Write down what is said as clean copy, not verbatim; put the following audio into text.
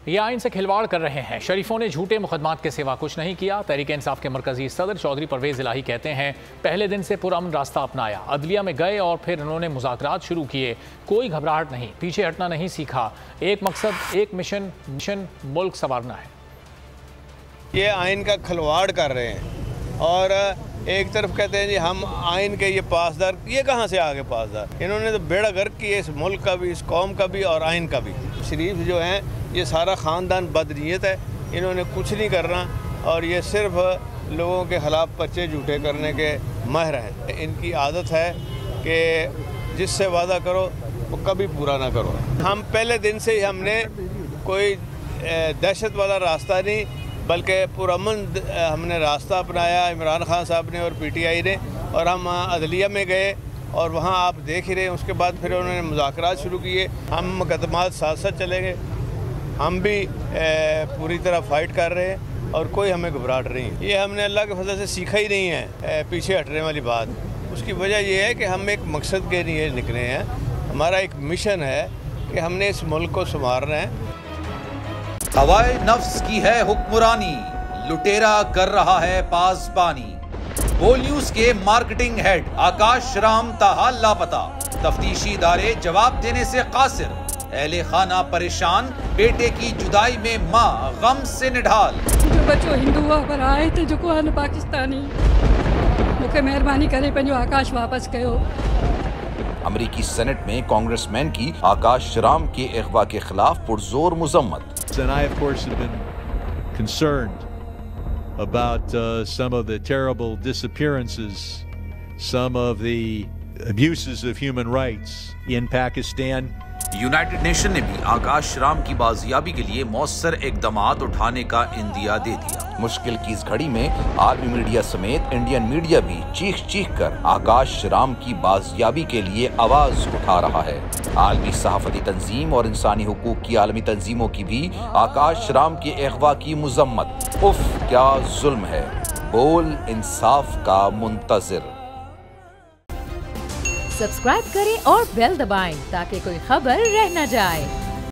ये आइन से खिलवाड़ कर रहे हैं। शरीफों ने झूठे मुकदमात के सिवा कुछ नहीं किया। तहरीक इंसाफ के मरकजी सदर चौधरी परवेज इलाही कहते हैं, पहले दिन से पुरअमन रास्ता अपनाया, अदलिया में गए और फिर उन्होंने मुज़ाकरात शुरू किए। कोई घबराहट नहीं, पीछे हटना नहीं सीखा। एक मकसद, एक मिशन मुल्क संवारना है। ये आइन का खिलवाड़ कर रहे हैं और एक तरफ कहते हैं जी हम आइन के ये पासदार, ये कहाँ से आ गए पासदार? इन्होंने तो बेड़ा गर्क किया इस मुल्क का भी, इस कौम का भी और आइन का भी। शरीफ जो हैं ये सारा ख़ानदान बदनीयत है, इन्होंने कुछ नहीं करना और ये सिर्फ लोगों के ख़िलाफ़ पर्चे झूठे करने के माहिर हैं। इनकी आदत है कि जिससे वादा करो वो कभी पूरा ना करो। हम पहले दिन से ही हमने कोई दहशत वाला रास्ता नहीं बल्कि पुरअमन हमने रास्ता अपनाया, इमरान खान साहब ने और PTI ने, और हम अदलिया में गए और वहाँ आप देख ही रहे हैं। उसके बाद फिर उन्होंने मुज़ाकरात शुरू किए। हम मुकदमात साथ साथ चलेंगे, हम भी पूरी तरह फ़ाइट कर रहे हैं और कोई हमें घबराहट नहीं है। ये हमने अल्लाह के फजल से सीखा ही नहीं है पीछे हटने वाली बात। उसकी वजह यह है कि हम एक मकसद के लिए निकले हैं, हमारा एक मिशन है कि हमने इस मुल्क को संवारना है। हवाए नफ्स की है हुक्मरानी, लुटेरा कर रहा है पासबानी। बोल न्यूज के मार्केटिंग हेड आकाश राम ताहा लापता, तफ्तीशी इदारे जवाब देने से कासिर। अहले खाना परेशान, बेटे की जुदाई में माँ गम से निढाल। जो बच्चो हिंदू पर आए थे जो को पाकिस्तानी, मुझे मेहरबानी करे पंहिंजो आकाश वापस कयो। अमेरिकी सेनेट में कांग्रेसमैन की आकाश राम के अगवा के खिलाफ पुरजोर मुजम्मत। And I, of course, have been concerned about some of the terrible disappearances, some of the abuses of human rights in Pakistan. United nation ने भी आकाश राम की बाजियाबी के लिए मौसर इकदामात उठाने का इंदिया दे दिया। मुश्किल की इस घड़ी में आलमी मीडिया समेत इंडियन मीडिया भी चीख चीख कर आकाश राम की बाजियाबी के लिए आवाज उठा रहा है। आलमी सहाफती तंजीम और इंसानी हुकूक की आलमी तंजीमों की भी आकाश राम के अगवा की मुजम्मत। उफ क्या जुल्म है, बोल इंसाफ का मुंतजिर। सब्सक्राइब करें और बेल दबाएं ताकि कोई खबर रह न जाए।